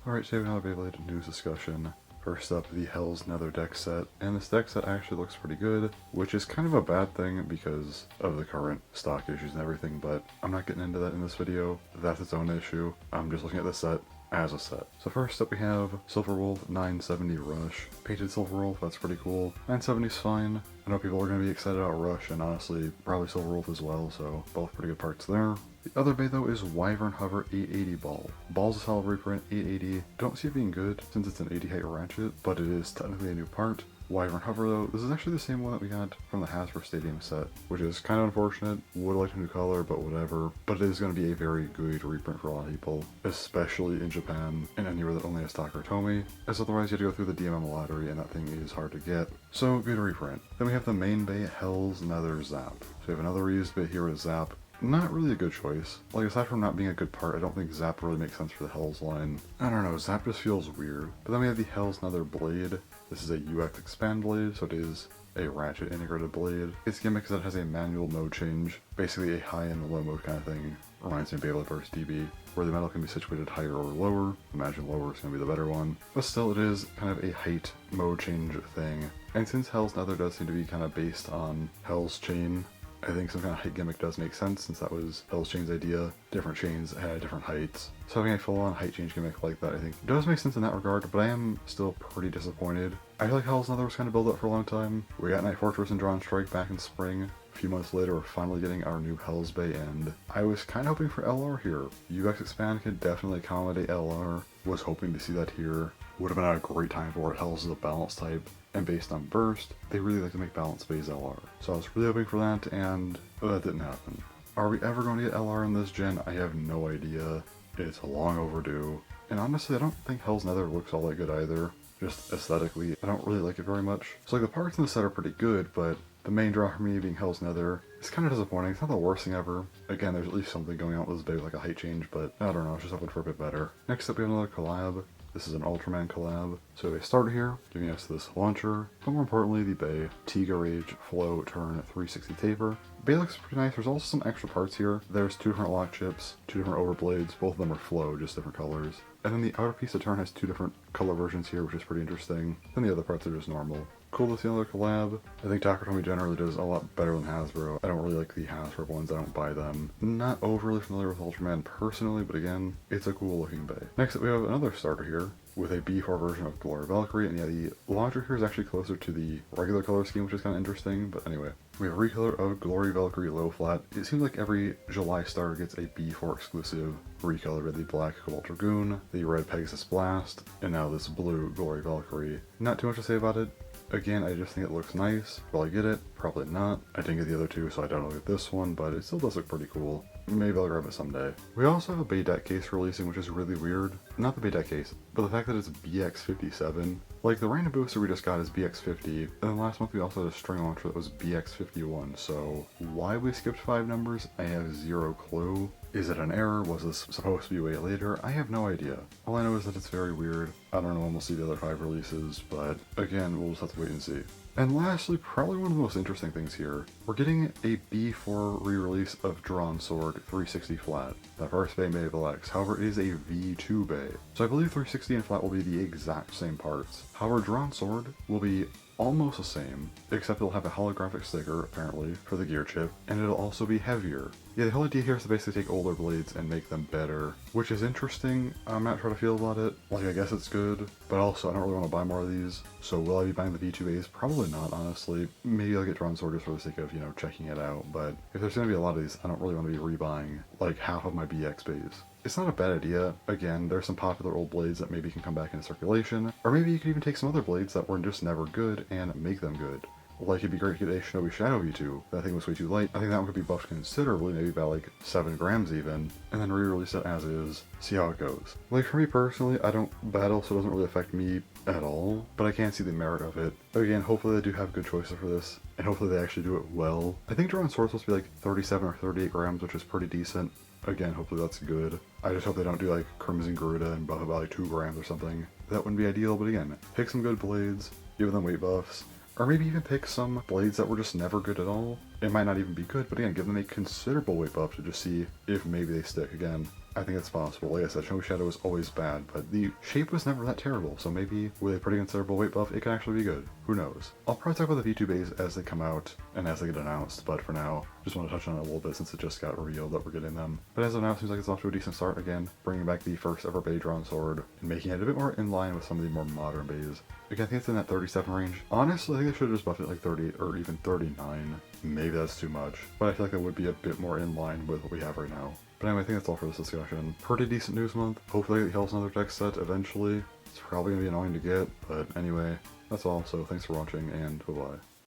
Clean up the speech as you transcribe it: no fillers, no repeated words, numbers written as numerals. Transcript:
Alright, so we have another Beyblade news discussion. First up, the HellsNether Deck Set, and this deck set actually looks pretty good, which is kind of a bad thing because of the current stock issues and everything, but I'm not getting into that in this video. That's its own issue. I'm just looking at the set as a set. So first up we have SilverWolf 970 Rush. Painted SilverWolf, that's pretty cool. 970 is fine. I know people are going to be excited about Rush, and honestly, probably SilverWolf as well, so both pretty good parts there. The other bay though is WyvernHover 880 Ball. Ball's a solid reprint, 880. Don't see it being good since it's an 80 height ratchet, but it is technically a new part. WyvernHover though, this is actually the same one that we got from the Hasbro Stadium set, which is kind of unfortunate. Would like a new color, but whatever. But it is going to be a very good reprint for a lot of people, especially in Japan and anywhere that only has stock or Tomy, as otherwise you have to go through the DMM lottery and that thing is hard to get. So good reprint. Then we have the main bay HellsNether Zap. So we have another reused bit here with Zap. Not really a good choice. Like, aside from not being a good part, I don't think Zap really makes sense for the Hells line. I don't know, Zap just feels weird. But then we have the HellsNether Blade. This is a UX expand blade, so it is a ratchet integrated blade. Its gimmick is that it has a manual mode change, basically a high and low mode kind of thing. Reminds me of Beyblade vs. DB, where the metal can be situated higher or lower. Imagine lower is going to be the better one. But still, it is kind of a height mode change thing. And since HellsNether does seem to be kind of based on Hell's Chain, I think some kind of height gimmick does make sense since that was Hell's Chain's idea. Different chains had different heights. So having a full-on height change gimmick like that I think does make sense in that regard, but I am still pretty disappointed. I feel like HellsNether was kind of built up for a long time. We got Night Fortress and DranSword back in spring. A few months later, we're finally getting our new Hells Bay, and I was kind of hoping for LR here. UX Expand could definitely accommodate LR. Was hoping to see that here. Would have been a great time for it. Hells is a balance type, and based on burst, they really like to make balance bays LR. So I was really hoping for that, and that didn't happen. Are we ever going to get LR in this gen? I have no idea. It's long overdue. And honestly, I don't think HellsNether looks all that good either. Just aesthetically, I don't really like it very much. So like the parts in the set are pretty good, but the main draw for me being HellsNether is kind of disappointing. It's not the worst thing ever. Again, there's at least something going on with this bay, like a height change, but I don't know, I was just hoping for a bit better. Next up we have another collab. This is an Ultraman collab. So they started here, giving us this launcher, but more importantly the bay, TigaRage Flow Turn 360 taper. Bay looks pretty nice. There's also some extra parts here. There's two different lock chips, two different overblades, both of them are flow, just different colors. And then the outer piece of turn has two different color versions here, which is pretty interesting. Then the other parts are just normal. Cool to see another collab. I think Takatomi generally does a lot better than Hasbro. I don't really like the Hasbro ones, I don't buy them. Not overly familiar with Ultraman personally, but again, it's a cool looking bay. Next up we have another starter here with a B4 version of GloryValkyrie, and yeah, the launcher here is actually closer to the regular color scheme, which is kind of interesting, but anyway. We have a recolor of GloryValkyrie Low Flat. It seems like every July starter gets a B4 exclusive recolor with the black Cobalt Dragoon, the red Pegasus Blast, and now this blue GloryValkyrie. Not too much to say about it. Again, I just think it looks nice. Will I get it? Probably not. I didn't get the other two, so I don't get this one, but it still does look pretty cool. Maybe I'll grab it someday. We also have a Bay deck case releasing, which is really weird. Not the Bay deck case, but the fact that it's BX57. Like, the random booster we just got is BX50, and then last month we also had a string launcher that was BX51, so why we skipped 5 numbers, I have zero clue. Is it an error? Was this supposed to be way later? I have no idea. All I know is that it's very weird. I don't know when we'll see the other 5 releases, but again, we'll just have to wait and see. And lastly, probably one of the most interesting things here, we're getting a B4 re-release of DranSword 360 Flat. The first bay may have X, however it is a V2 bay. So I believe 360 and Flat will be the exact same parts. However, DranSword will be almost the same, except it'll have a holographic sticker, apparently, for the gear chip, and it'll also be heavier. Yeah, the whole idea here is to basically take older blades and make them better, which is interesting. I'm not sure how to feel about it. Like, I guess it's good, but also I don't really want to buy more of these. So will I be buying the V2As? Probably not, honestly. Maybe I'll get DranSword just for the sake of, you know, checking it out, but if there's going to be a lot of these, I don't really want to be rebuying, like, half of my BX bays. It's not a bad idea. Again, there's some popular old blades that maybe can come back into circulation, or maybe you could even take some other blades that were just never good and make them good. Like, it'd be great to get a Shinobi Shadow V2. That thing was way too light. I think that one could be buffed considerably, maybe by like 7 grams even, and then re-release it as is, see how it goes. Like, for me personally, I don't battle, so it doesn't really affect me at all, but I can see the merit of it. Again, hopefully they do have good choices for this, and hopefully they actually do it well. I think DranSword's supposed to be like 37 or 38 grams, which is pretty decent. Again, hopefully that's good. I just hope they don't do like Crimson Garuda and buff it by like 2 grams or something. That wouldn't be ideal, but again, pick some good blades, give them weight buffs, or maybe even pick some blades that were just never good at all. It might not even be good, but again, give them a considerable weight buff to just see if maybe they stick again. I think it's possible. Like I said, Snow Shadow was always bad, but the shape was never that terrible, so maybe with a pretty considerable weight buff, it can actually be good. Who knows? I'll probably talk about the V2 bays as they come out and as they get announced, but for now, just want to touch on it a little bit since it just got revealed that we're getting them. But as of now, it seems like it's off to a decent start again, bringing back the first ever bay DranSword and making it a bit more in line with some of the more modern bays. Again, I think it's in that 37 range. Honestly, I think they should have just buffed it like 30 or even 39. Maybe that's too much, but I feel like that would be a bit more in line with what we have right now. But anyway, I think that's all for this discussion. Pretty decent news month. Hopefully I get the HellsNether Deck Set eventually. It's probably going to be annoying to get, but anyway, that's all. So thanks for watching, and bye-bye.